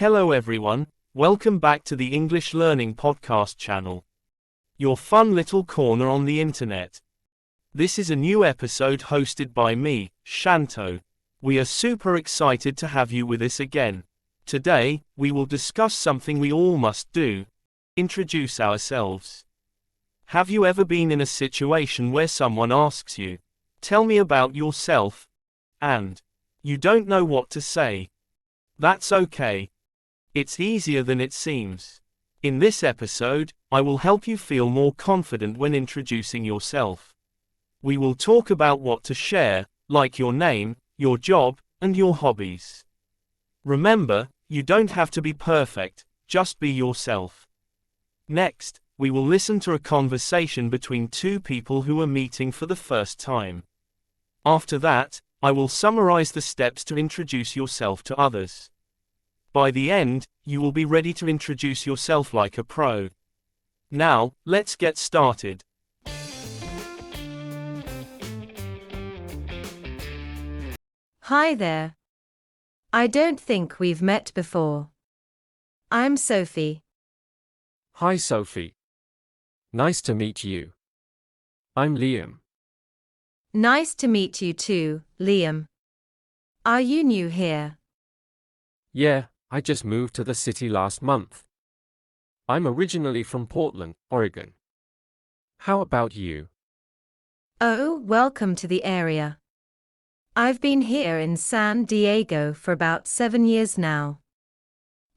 Hello everyone, welcome back to the English Learning Podcast channel. Your fun little corner on the internet. This is a new episode hosted by me, Shanto. We are super excited to have you with us again. Today, we will discuss something we all must do. Introduce ourselves. Have you ever been in a situation where someone asks you, "Tell me about yourself," and you don't know what to say? That's okay. It's easier than it seems. In this episode, I will help you feel more confident when introducing yourself. We will talk about what to share, like your name, your job, and your hobbies. Remember, you don't have to be perfect, just be yourself. Next, we will listen to a conversation between two people who are meeting for the first time. After that, I will summarize the steps to introduce yourself to others. By the end, you will be ready to introduce yourself like a pro. Now, let's get started. Hi there. I don't think we've met before. I'm Sophie. Hi Sophie. Nice to meet you. I'm Liam. Nice to meet you too, Liam. Are you new here? Yeah, I just moved to the city last month. I'm originally from Portland, Oregon. How about you? Oh, welcome to the area. I've been here in San Diego for about 7 years now.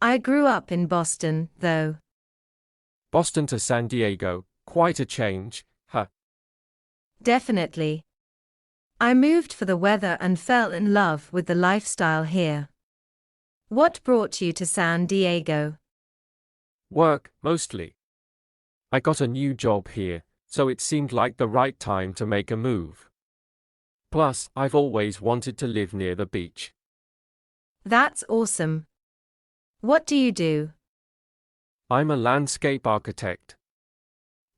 I grew up in Boston, though. Boston to San Diego, quite a change, huh? Definitely. I moved for the weather and fell in love with the lifestyle here. What brought you to San Diego? Work, mostly. I got a new job here, so it seemed like the right time to make a move. Plus, I've always wanted to live near the beach. That's awesome. What do you do? I'm a landscape architect.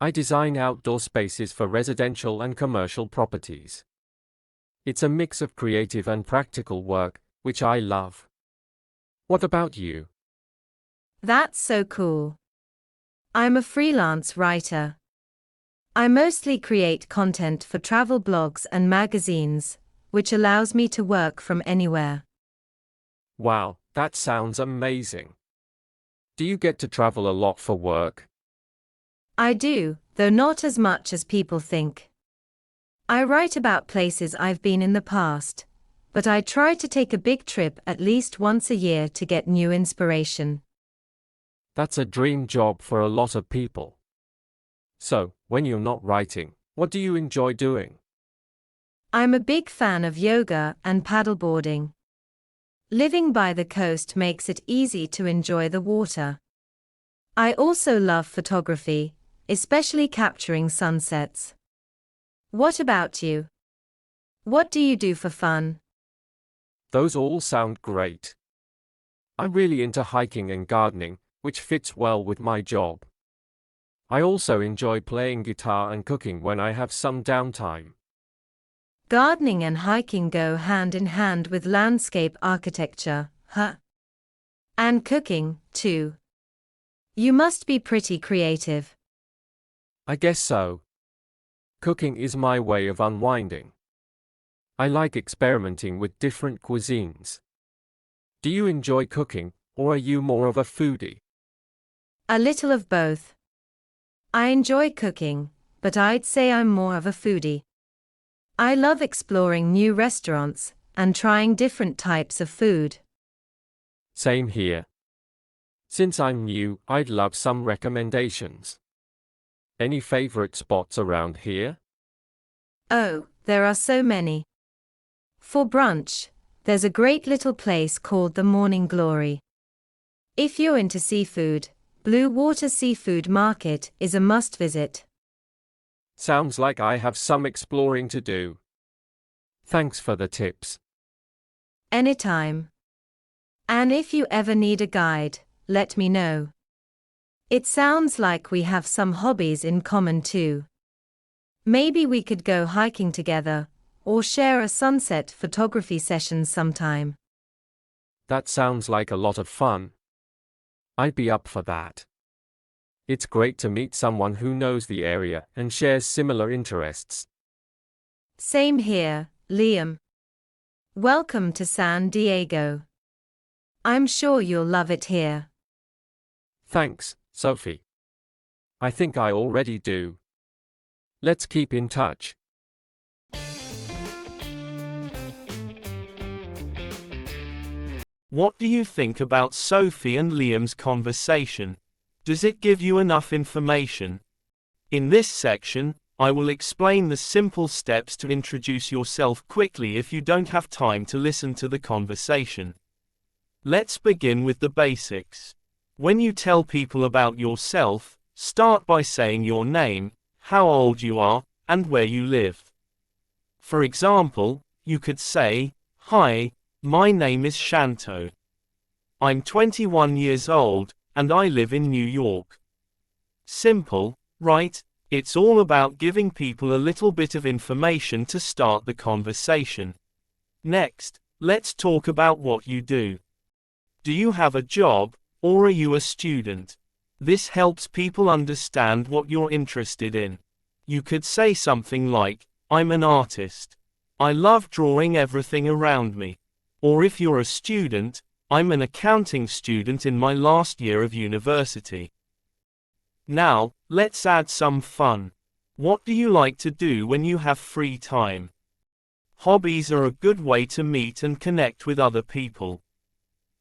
I design outdoor spaces for residential and commercial properties. It's a mix of creative and practical work, which I love. What about you? That's so cool. I'm a freelance writer. I mostly create content for travel blogs and magazines, which allows me to work from anywhere. Wow, that sounds amazing. Do you get to travel a lot for work? I do, though not as much as people think. I write about places I've been in the past, but I try to take a big trip at least once a year to get new inspiration. That's a dream job for a lot of people. So, when you're not writing, what do you enjoy doing? I'm a big fan of yoga and paddleboarding. Living by the coast makes it easy to enjoy the water. I also love photography, especially capturing sunsets. What about you? What do you do for fun? Those all sound great. I'm really into hiking and gardening, which fits well with my job. I also enjoy playing guitar and cooking when I have some downtime. Gardening and hiking go hand in hand with landscape architecture, huh? And cooking, too. You must be pretty creative. I guess so. Cooking is my way of unwinding. I like experimenting with different cuisines. Do you enjoy cooking, or are you more of a foodie? A little of both. I enjoy cooking, but I'd say I'm more of a foodie. I love exploring new restaurants and trying different types of food. Same here. Since I'm new, I'd love some recommendations. Any favorite spots around here? Oh, there are so many. For brunch, there's a great little place called the Morning Glory. If you're into seafood, Blue Water Seafood Market is a must-visit. Sounds like I have some exploring to do. Thanks for the tips. Anytime. And if you ever need a guide, let me know. It sounds like we have some hobbies in common too. Maybe we could go hiking together, or share a sunset photography session sometime. That sounds like a lot of fun. I'd be up for that. It's great to meet someone who knows the area and shares similar interests. Same here, Liam. Welcome to San Diego. I'm sure you'll love it here. Thanks, Sophie. I think I already do. Let's keep in touch. What do you think about Sophie and Liam's conversation? Does it give you enough information? In this section, I will explain the simple steps to introduce yourself quickly if you don't have time to listen to the conversation. Let's begin with the basics. When you tell people about yourself, start by saying your name, how old you are, and where you live. For example, you could say, "Hi, my name is Shanto. I'm 21 years old, and I live in New York." Simple, right? It's all about giving people a little bit of information to start the conversation. Next, let's talk about what you do. Do you have a job, or are you a student? This helps people understand what you're interested in. You could say something like, "I'm an artist. I love drawing everything around me." Or if you're a student, "I'm an accounting student in my last year of university." Now, let's add some fun. What do you like to do when you have free time? Hobbies are a good way to meet and connect with other people.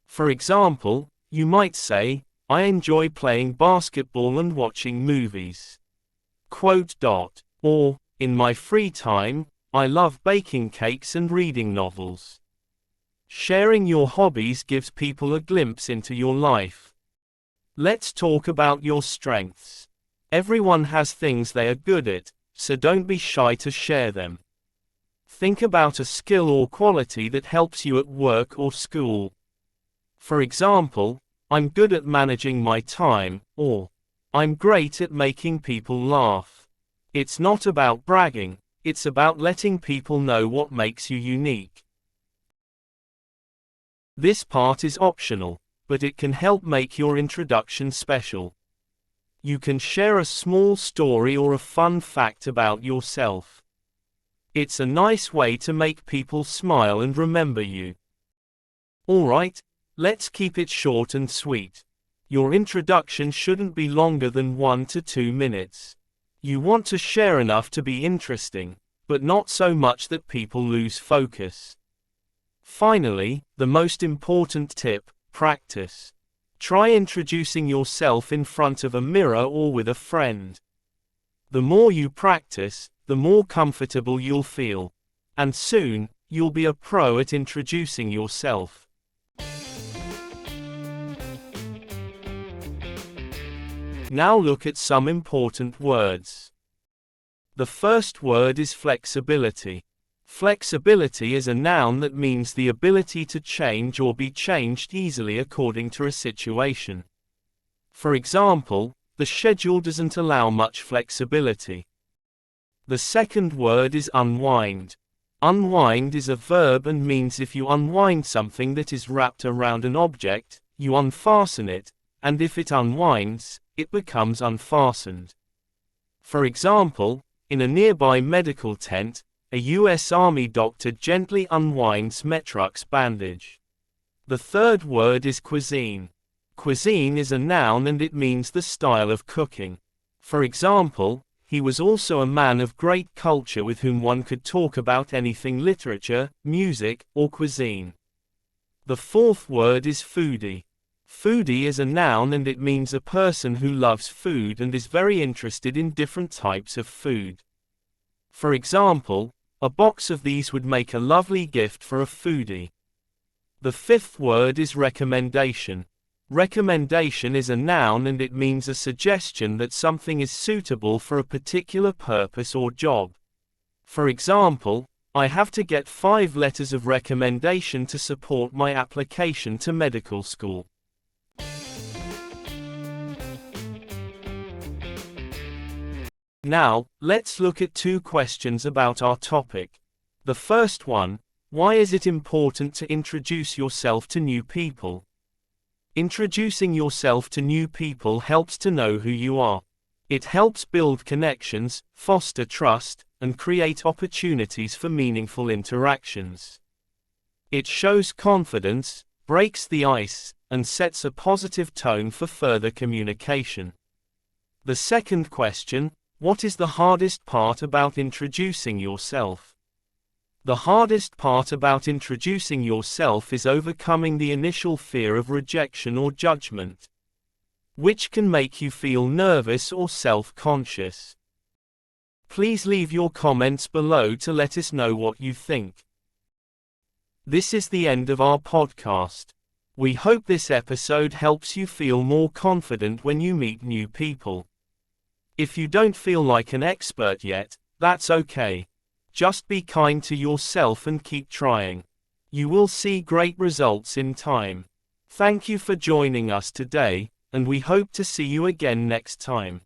For example, you might say, "I enjoy playing basketball and watching movies." Or, "In my free time, I love baking cakes and reading novels." Sharing your hobbies gives people a glimpse into your life. Let's talk about your strengths. Everyone has things they are good at, so don't be shy to share them. Think about a skill or quality that helps you at work or school. For example, "I'm good at managing my time," or "I'm great at making people laugh." It's not about bragging, it's about letting people know what makes you unique. This part is optional, but it can help make your introduction special. You can share a small story or a fun fact about yourself. It's a nice way to make people smile and remember you. Alright, let's keep it short and sweet. Your introduction shouldn't be longer than 1 to 2 minutes. You want to share enough to be interesting, but not so much that people lose focus. Finally, the most important tip, practice. Try introducing yourself in front of a mirror or with a friend. The more you practice, the more comfortable you'll feel. And soon, you'll be a pro at introducing yourself. Now look at some important words. The first word is flexibility. Flexibility is a noun that means the ability to change or be changed easily according to a situation. For example, the schedule doesn't allow much flexibility. The second word is unwind. Unwind is a verb and means if you unwind something that is wrapped around an object, you unfasten it, and if it unwinds, it becomes unfastened. For example, in a nearby medical tent, a U.S. Army doctor gently unwinds Metrux bandage. The third word is cuisine. Cuisine is a noun and it means the style of cooking. For example, he was also a man of great culture with whom one could talk about anything literature, music, or cuisine. The fourth word is foodie. Foodie is a noun and it means a person who loves food and is very interested in different types of food. For example, a box of these would make a lovely gift for a foodie. The fifth word is recommendation. Recommendation is a noun and it means a suggestion that something is suitable for a particular purpose or job. For example, I have to get 5 letters of recommendation to support my application to medical school. Now, let's look at 2 questions about our topic. The first one, why is it important to introduce yourself to new people? Introducing yourself to new people helps to know who you are. It helps build connections, foster trust, and create opportunities for meaningful interactions. It shows confidence, breaks the ice, and sets a positive tone for further communication. The second question: what is the hardest part about introducing yourself? The hardest part about introducing yourself is overcoming the initial fear of rejection or judgment, which can make you feel nervous or self-conscious. Please leave your comments below to let us know what you think. This is the end of our podcast. We hope this episode helps you feel more confident when you meet new people. If you don't feel like an expert yet, that's okay. Just be kind to yourself and keep trying. You will see great results in time. Thank you for joining us today, and we hope to see you again next time.